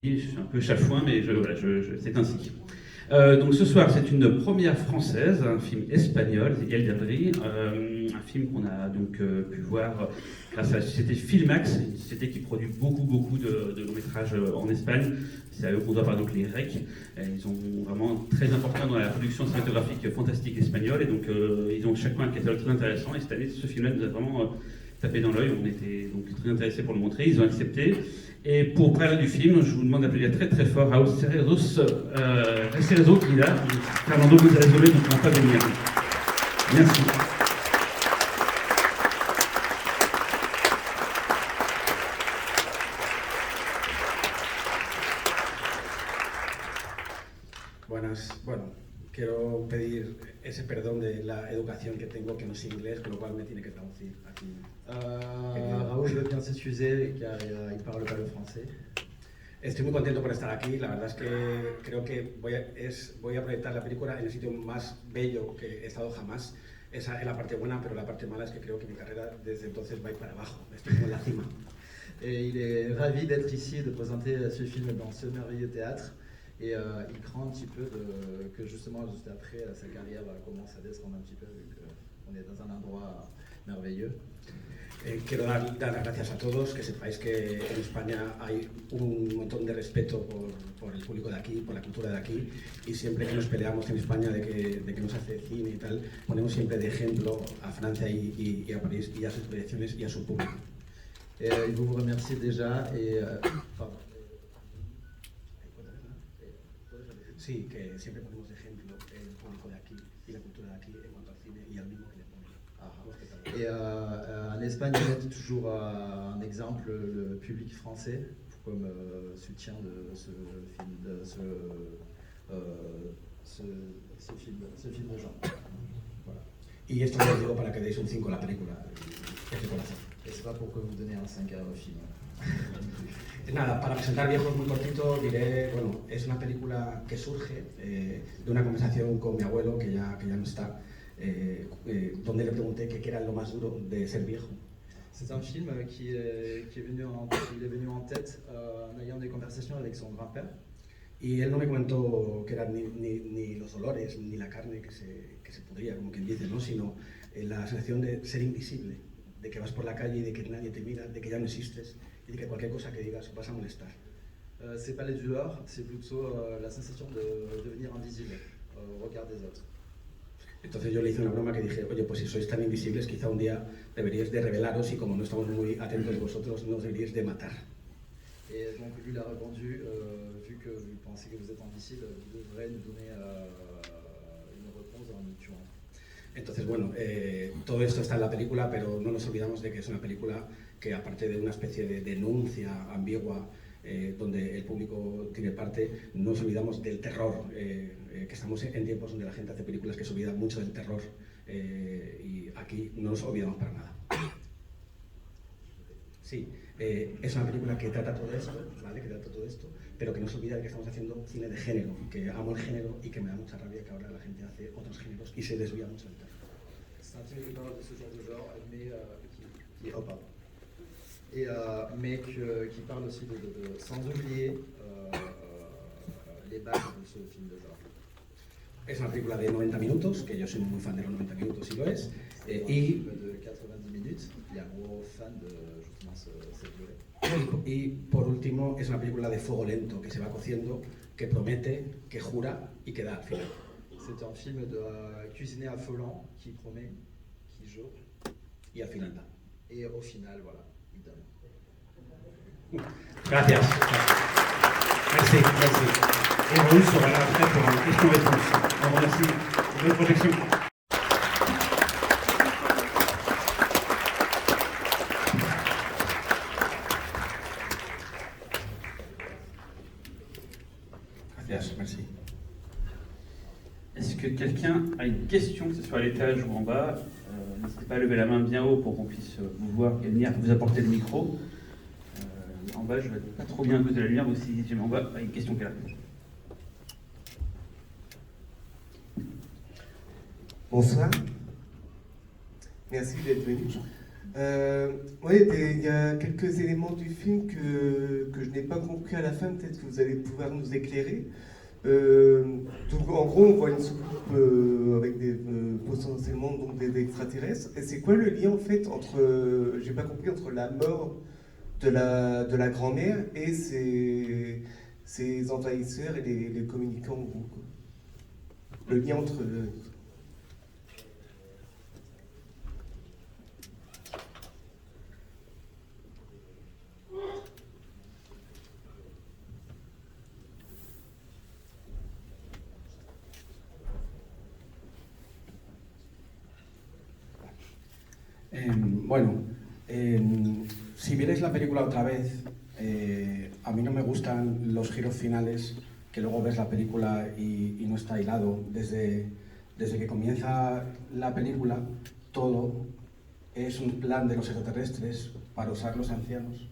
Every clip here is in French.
Je suis un peu chafouin, mais voilà, c'est ainsi. Donc ce soir, c'est une première française, un film espagnol, c'est El Derby, un film qu'on a donc pu voir grâce à la société Filmax, une société qui produit beaucoup de longs métrages en Espagne. C'est à eux qu'on doit par exemple les REC. Ils sont vraiment très importants dans la production cinématographique fantastique espagnole, et donc ils ont chacun un catalogue très intéressant. Et cette année, ce film-là nous a vraiment tapé dans l'œil. On était donc très intéressés pour le montrer. Ils ont accepté. Et pour parler du film, je vous demande d'applaudir très fort Raúl Cerezo qui est là. Fernando González López ne pourra pas venir. Merci. Buenas. Bueno, quiero pedir ese perdón de la educación que tengo, que no es inglés, con lo cual me tiene que traducir aquí. Raúl veut bien s'excuser car il parle pas le français. Estoy muy contento por estar aquí. La verdad es que creo que voy a proyectar la película en el sitio más bello que he estado jamás. Esa es la parte buena, pero la parte mala es que creo que mi carrera desde entonces va a ir para abajo. Estoy como en la cima. Et il est ravi d'être ici, de présenter ce film dans ce merveilleux théâtre. Et il craint un petit peu que justement, juste après, sa carrière commence à descendre un petit peu, vu qu'on est dans un endroit merveilleux. Quiero dar las gracias a todos, que sepáis que en España hay un montón de respeto por el público de aquí, por la cultura de aquí, y siempre que nos peleamos en España de que no se hace cine y tal, ponemos siempre de ejemplo a Francia y a París y a sus proyecciones y a su público. Et il vous remercie déjà et pardon. Sí, que siempre ponemos de ejemplo el público de aquí y la cultura de aquí en cuanto al cine y al mismo que le pone. Et en Espagne, on met toujours un exemple le public français comme soutien de ce film de genre. Voilà. Y esto os lo digo para que deis un 5 a la película, ese corazón. Et c'est pas pour que vous donniez un 5 au film. Nada, para presentar Viejos muy cortito diré, bueno, es una película que surge de una conversación con mi abuelo, que ya no está, donde le pregunté qué era lo más duro de ser viejo. C'est un film qui est venu en tête en ayant des conversations avec son grand-père. Y él no me comentó que eran ni los olores, ni la carne que se pudría, como quien dice, ¿no? Sino la sensación de ser invisible, de que vas por la calle y de que nadie te mira, de que ya no existes y de que cualquier cosa que digas vas a molestar. C'est pas les douleurs, c'est plutôt la sensation de devenir invisible au regard des autres. Entonces yo le hice una broma que dije, oye, pues si sois tan invisibles, quizá un día deberíais de revelaros y como no estamos muy atentos vosotros, no os deberíais de matar. Et donc lui il a répondu, vu que vous pensez que vous êtes invisible, vous devrez nous donner une réponse en nous tuant. Entonces, bueno, todo esto está en la película, pero no nos olvidamos de que es una película que, aparte de una especie de denuncia ambigua, donde el público tiene parte, no nos olvidamos del terror, que estamos en tiempos donde la gente hace películas que se olvidan mucho del terror, y aquí no nos olvidamos para nada. Sí, es una película que trata todo esto, ¿vale? Que trata todo esto, pero que no se olvida de que estamos haciendo cine de género, que amo el género y que me da mucha rabia que ahora la gente hace otros géneros y se desvía mucho del terror. C'est un film qui parle de ce genre de genre, mais qui parle aussi sans oublier les bases de ce film de genre. Es una película de 90 minutos, que yo soy muy fan de los 90 minutos y lo es. Y de 90 minutes, il y a un gros fan de justement cette durée. Y por último, es una película de fuego lento, que se va cociendo, que promete, que jura y que da al final. C'est un film de cuisiner à feu lent, qui promet, qui jure. Y al final da. Et au final, voilà, il donne. Gracias. Merci. Et Raúl sera là après pour une question-réponse. On vous remercie. Bonne projection. Gracias, merci. Est-ce que quelqu'un a une question, que ce soit à l'étage ou en bas? N'hésitez pas à lever la main bien haut pour qu'on puisse vous voir et venir vous apporter le micro. En bas, je ne vais pas trop bien à cause de la lumière, mais si j'ai en bas, une question qui est là. Bonsoir. Merci d'être venu. Oui, il y a quelques éléments du film que je n'ai pas compris à la fin, peut-être que vous allez pouvoir nous éclairer. Donc en gros, on voit une soucoupe avec potentiellement donc des extraterrestres. Et c'est quoi le lien en fait entre, j'ai pas compris, entre la mort de la grand-mère et ces envahisseurs et les communicants en gros, quoi. Le lien entre... Bueno, si vierais la película otra vez, a mí no me gustan los giros finales, que luego ves la película y no está hilado. Desde que comienza la película, todo es un plan de los extraterrestres para usar los ancianos,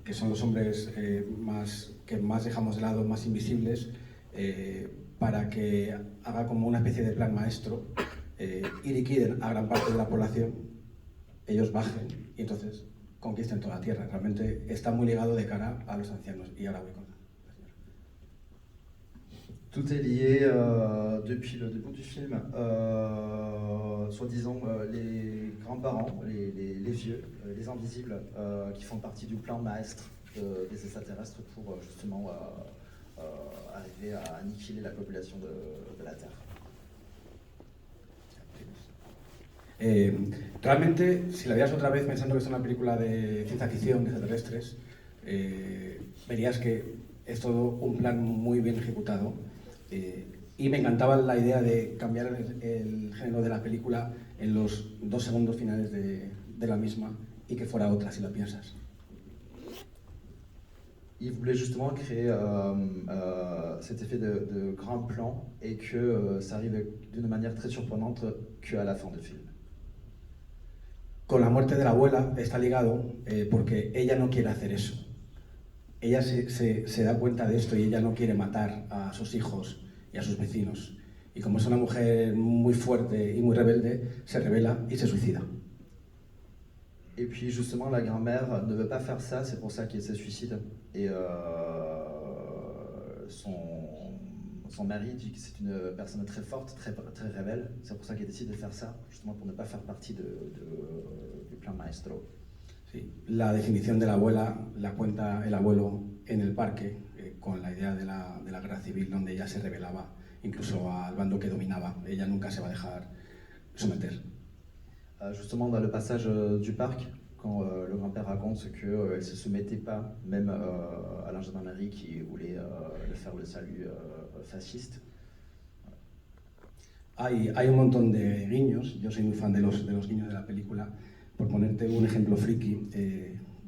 que son los hombres que más dejamos de lado, más invisibles, para que haga como una especie de plan maestro y liquiden a gran parte de la población. Ellos bajen y entonces conquisten toda la Tierra. Realmente está muy ligado de cara a los ancianos. Y ahora voy con la señora. Tout est lié depuis le début du film. Soi-disant, les grands-parents, les vieux, les invisibles, qui font partie du plan maître des extraterrestres pour justement arriver à annihiler la population de la Terre. Realmente, si la vieras otra vez pensando que es una película de ciencia ficción, de extraterrestres, verías que es todo un plan muy bien ejecutado. Y me encantaba la idea de cambiar el género de la película en los 2 segundos finales de la misma y que fuera otra, si la piensas. Il voulait justement créer cet effet de grand plan et que ça arrive d'une manière très surprenante qu'à la fin du film. Con la muerte de la abuela está ligado porque ella no quiere hacer eso. Ella se da cuenta de esto y ella no quiere matar a sus hijos y a sus vecinos. Y como es una mujer muy fuerte y muy rebelde, se rebela y se suicida. Et puis justement, la grand-mère ne veut pas faire ça, c'est pour ça qu'elle se suicide. Et son mari dit que c'est une personne très forte, très rebelle. C'est pour ça qu'elle décide de faire ça, justement pour ne pas faire partie du plan maestro. Sí. La definición de la abuela la cuenta el abuelo en el parque, con la idea de la guerra civil, donde ella se rebelaba incluso al bando que dominaba. Ella nunca se va a dejar someter. Justement, dans le passage du parc, quand le grand-père raconte qu'elle ne se soumettait pas, même à la gendarmerie qui voulait faire le salut fasciste. Hay un montón de guiños, yo soy muy fan de los guiños de la película. Por ponerte un ejemplo friki,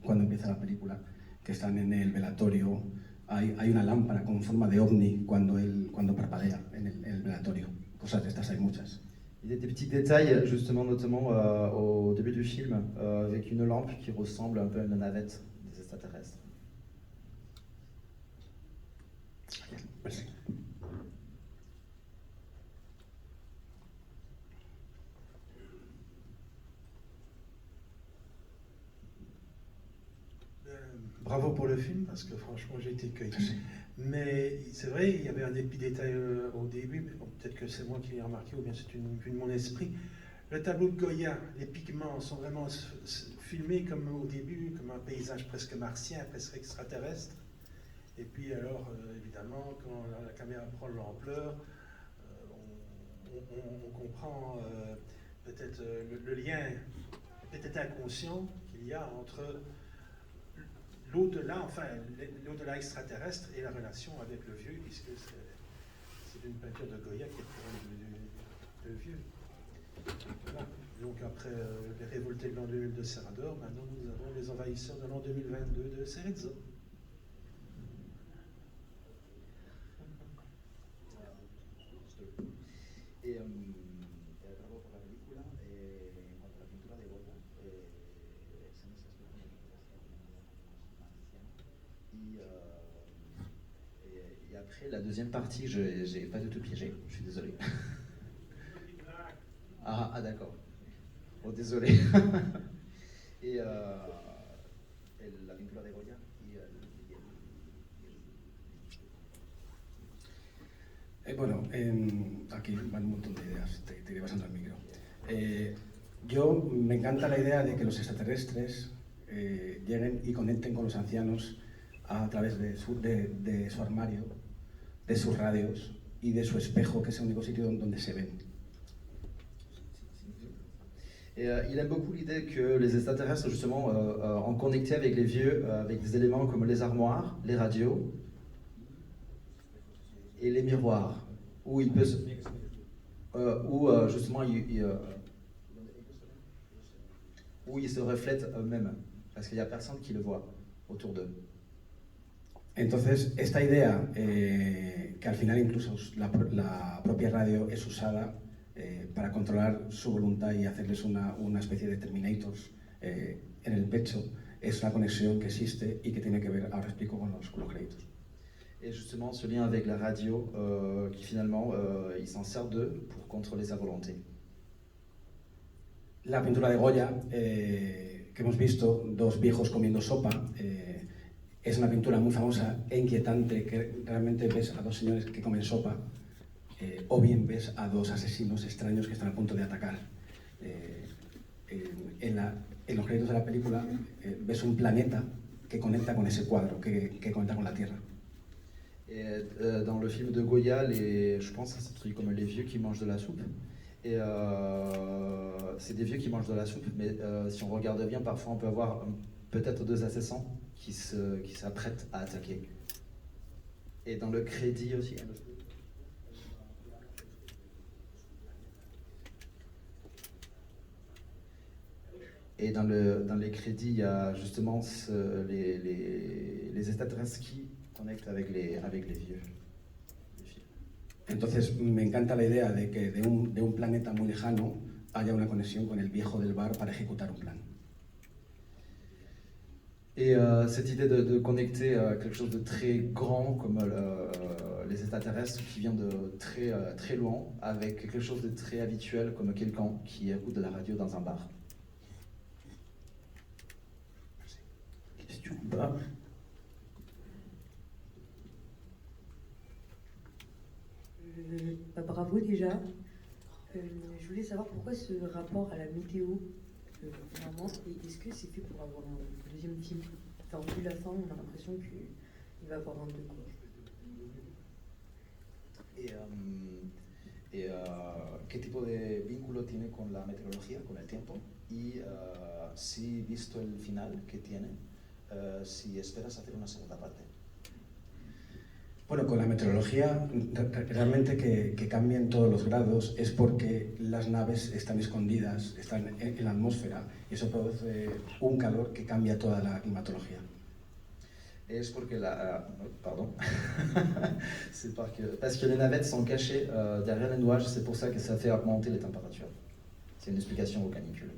cuando empieza la película, que están en el velatorio, hay una lámpara con forma de ovni cuando parpadea en el velatorio. Cosas de estas hay muchas. Il y a des petits détails, justement, notamment au début du film, avec une lampe qui ressemble un peu à une navette des extraterrestres. Merci. Bravo pour le film, parce que franchement j'ai été cueilli. Mais c'est vrai, il y avait un petit détail au début, mais bon, peut-être que c'est moi qui l'ai remarqué, ou bien c'est une vue de mon esprit. Le tableau de Goya, les pigments sont vraiment filmés comme au début, comme un paysage presque martien, presque extraterrestre. Et puis alors, évidemment, quand la caméra prend l'ampleur, on comprend peut-être le lien, peut-être inconscient qu'il y a entre l'au-delà, enfin l'au-delà extraterrestre et la relation avec le vieux, puisque c'est une peinture de Goya qui est pour le vieux. Voilà. Donc après les révoltés de l'an 2000 de Serrador, maintenant nous avons les envahisseurs de l'an 2022 de Cerezo. Et bravo pour la película, en cuanto a la pintura de Goya, son esas et après, la deuxième partie, je n'ai pas du tout piégé, je suis désolé. Ah d'accord. Oh, désolé. Et la pintura de Goya Bueno, aquí van un montón de ideas, te iré pasando al micro. Yo me encanta la idea de que los extraterrestres lleguen y conecten con los ancianos a través de su armario, de sus radios y de su espejo, que es el único sitio donde se ven. Et il aime beaucoup l'idée que les extraterrestres, justement, en connecté avec les vieux, avec des éléments comme les armoires, les radios et les miroirs, où il peut justement où ils se reflètent eux-mêmes, parce qu'il n'y a personne qui le voit autour d'eux. Entonces, esta idea, que al final incluso la propia radio es usada para controlar su voluntad y hacerles una especie de Terminators en el pecho, es una conexión que existe y que tiene que ver, ahora explico, con los créditos. Et justement, ce lien avec la radio, qui finalement, il s'en sert d'eux pour contrôler sa volonté. La pintura de Goya, que hemos visto, dos viejos comiendo sopa, es una pintura muy famosa e inquietante, que realmente ves a dos señores que comen sopa, o bien ves a dos asesinos extraños que están a punto de atacar. En los créditos de la película ves un planeta que conecta con ese cuadro, que conecta con la Tierra. Et dans le film de Goya, je pense que c'est un truc comme les vieux qui mangent de la soupe. Et c'est des vieux qui mangent de la soupe, mais si on regarde bien, parfois on peut avoir peut-être deux assassins qui s'apprêtent à attaquer. Et dans le crédit aussi. Et dans les crédits, il y a justement les extraterrestres qui connectent avec les vieux. Entonces me encanta la idea de que de un planeta muy lejano haya una conexión con el viejo del bar para ejecutar un plan. Et cette idée de connecter quelque chose de très grand comme les extraterrestres qui vient de très loin avec quelque chose de très habituel comme quelqu'un qui écoute de la radio dans un bar. Question ou pas? Bravo déjà. Je voulais savoir pourquoi ce rapport à la météo, vraiment, et est-ce que c'est fait pour avoir un deuxième film? Enfin, vu la fin, on a l'impression qu'il va y avoir un deux. ¿Qué tipo de vínculo tiene con la meteorología, con el tiempo? Y si, visto el final que tiene, si esperas hacer una segunda parte. Bueno, con la meteorología, realmente que cambien todos los grados es porque las naves están escondidas, están en la atmósfera, y eso produce un calor que cambia toda la climatología. Es porque parce que les navettes sont cachées derrière les nuages, c'est pour ça que ça fait augmenter les températures. C'est une explication aux canicules.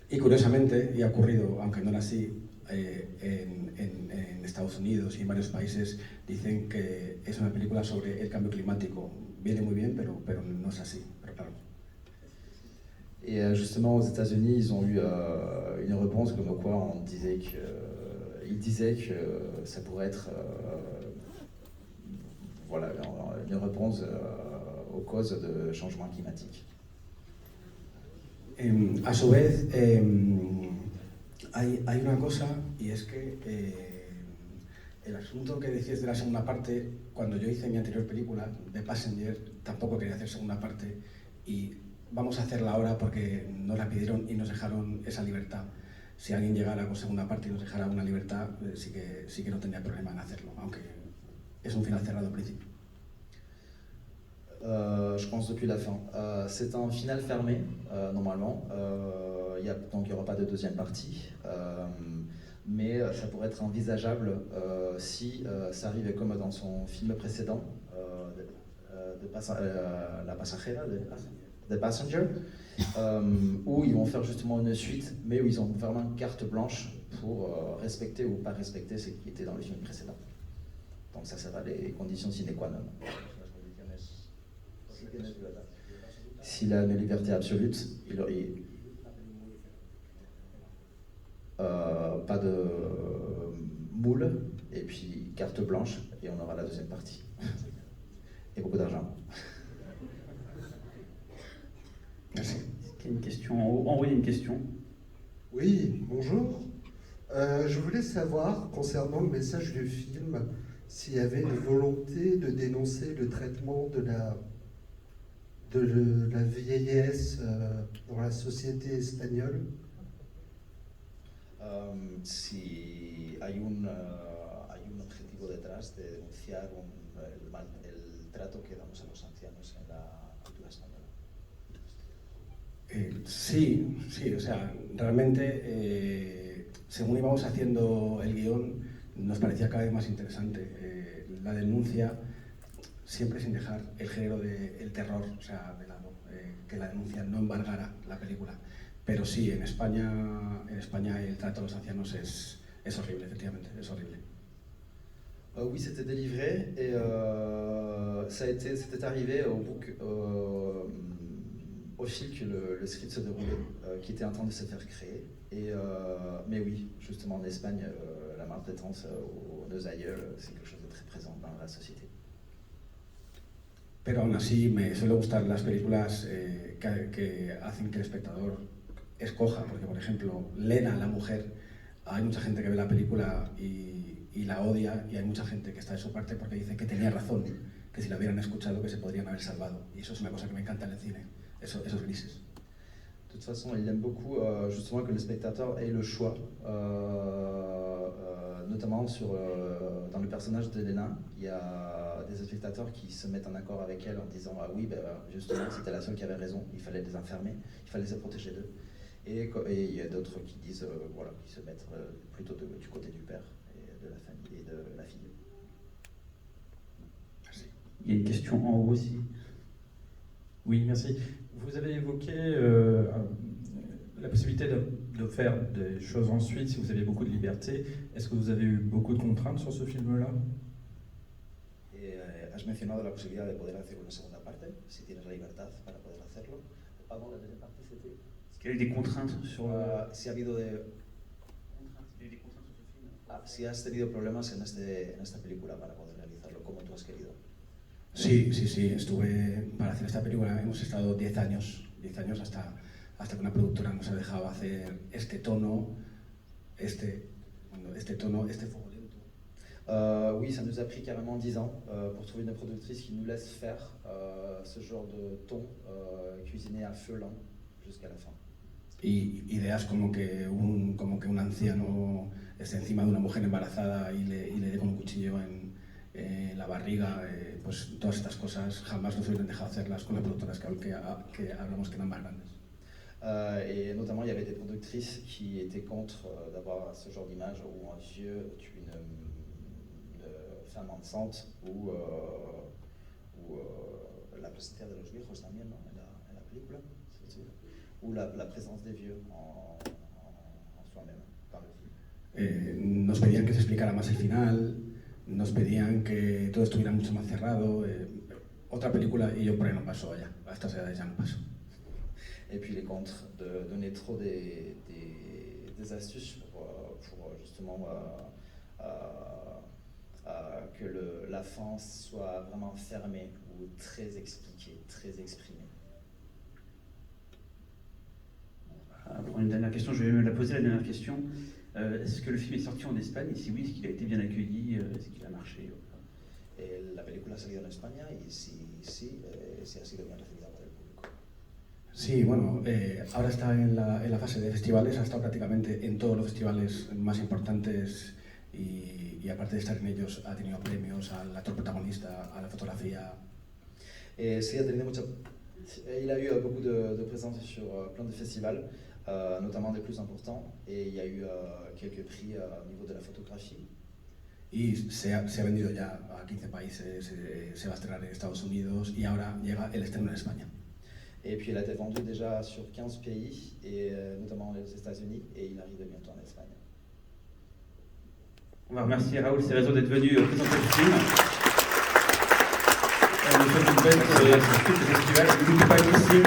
Y curiosamente, y ha ocurrido, aunque no era así, en Estados Unidos y en varios países dicen que es una película sobre el cambio climático. Viene muy bien, pero no es así, pero claro. Et justement aux États-Unis, ils ont eu une réponse comme quoi ils disaient que ça pourrait être voilà, une réponse aux causes de changement climatique. A su vez, hay una cosa, y es que el asunto que decías de la segunda parte, cuando yo hice mi anterior película, The Passenger, tampoco quería hacer segunda parte, y vamos a hacerla ahora porque nos la pidieron y nos dejaron esa libertad. Si alguien llegara con segunda parte y nos dejara una libertad, sí que no tendría problema en hacerlo, aunque es un final cerrado al principio. Je pense depuis la fin. C'est un final fermé, normalement. Donc il n'y aura pas de deuxième partie. Mais ça pourrait être envisageable si ça arrivait comme dans son film précédent, La Pasajera, The Passenger, où ils vont faire justement une suite, mais où ils ont vraiment une carte blanche pour respecter ou pas respecter ce qui était dans le film précédent. Donc ça sera les conditions sine qua non. S'il a une liberté absolue, pas de moule, et puis carte blanche, et on aura la deuxième partie. Et beaucoup d'argent. Merci. Est-ce qu'il y a une question en haut? En haut, il y a une question. Oui, bonjour. Je voulais savoir, concernant le message du film, s'il y avait une volonté de dénoncer le traitement de la vieillesse dans la société espagnole. Si hay un objetivo detrás de denunciar el trato que damos a los ancianos en la cultura española. Sí, o sea, realmente según íbamos haciendo el guión nos parecía cada vez más interesante la denuncia, siempre sin dejar el género del terror, o sea, de lado, que la denuncia no embargara la película. Pero sí, en España el trato a los ancianos es horrible, efectivamente, es horrible. Oui, c'était délivré et c'était arrivé au fil que le script se déroulait, qui était en train de se faire créer. Mais oui, justement en Espagne, la maltraitance aux nos aïeuls, c'est quelque chose de très présent dans la société. Pero aún así me suele gustar las películas que hacen que el espectador escoja, porque por ejemplo, Lena, la mujer, hay mucha gente que ve la película y la odia, y hay mucha gente que está de su parte porque dice que tenía razón, que si la hubieran escuchado que se podrían haber salvado. Y eso es una cosa que me encanta en el cine, esos grises. De toute façon, il aime beaucoup justement que le spectateur ait le choix, notamment dans le personnage de Lena. Il y a des spectateurs qui se mettent en accord avec elle en disant ah oui, justement, c'était la seule qui avait raison, il fallait les enfermer, il fallait se protéger d'eux. Et il y a d'autres qui disent, voilà, qui se mettent plutôt du côté du père et de la famille et de la fille. Merci. Il y a une question en haut aussi. Oui, merci. Vous avez évoqué la possibilité de faire des choses ensuite si vous avez beaucoup de liberté. Est-ce que vous avez eu beaucoup de contraintes sur ce film-là? Has mencionado la posibilidad de poder hacer una segunda parte, si tienes la libertad para poder hacerlo. Pardon, la deuxième partie c'était. Est-ce qu'il y a eu des contraintes sur Si ha habido si has tenido problemas en esta película para poder realizarlo como tú has querido. Sí, estuve, para hacer esta película hemos estado 10 años hasta que una productora nos ha dejado hacer este tono, este fuego lento. Oui, ça nous a pris carrément 10 ans pour trouver une productrice qui nous laisse faire ce genre de ton cuisiné à feu lent jusqu'à la fin. Y ideas como que un anciano esté encima de una mujer embarazada y le dé con un cuchillo en la barriga, pues todas estas cosas jamás nos hubieran dejado hacerlas con las productoras que hablamos que eran más grandes. Et notamment, il y avait des productrices qui étaient contre d'avoir ce genre d'image où un vieux tue une femme enceinte ou la presencia de los viejos también, ¿no? en la película, ou la présence des vieux en soi-même, dans le film. Nos pedían que se explicara más el final, nos pedían que todo estuviera mucho más cerrado. Otra película y yo por ahí no paso ya, a estas edades ya no paso. Et puis les contre, de donner trop des astuces pour justement que la fin soit vraiment fermée ou très expliquée, très exprimée. Pour une dernière question, je vais me la poser la dernière question. Est-ce que le film est sorti en Espagne? Et si oui, est-ce qu'il a été bien accueilli? Est-ce qu'il a marché? La película ha salido en España y si ha sido bien recibida por el público. Sí, bueno, ahora está en la fase de festivales, ha estado prácticamente en todos los festivales más importantes y aparte de estar en ellos ha tenido premios al actor protagonista, a la fotografía. Sí, ha tenido mucha... Il a eu beaucoup de présence sur plein de festivals, notamment des plus importants, et il y a eu quelques prix au niveau de la photographie. Y se ha vendido ya a 15 países, se va a estrenar en Estados Unidos y ahora llega el estreno en España. Et puis il a été vendu déjà sur 15 pays, et notamment aux États-Unis, et il arrive bientôt en Espagne. On va remercier Raoul Cerezo d'être venu présenter le film. On vous souhaite une belle sortie de festival. N'oubliez pas ici.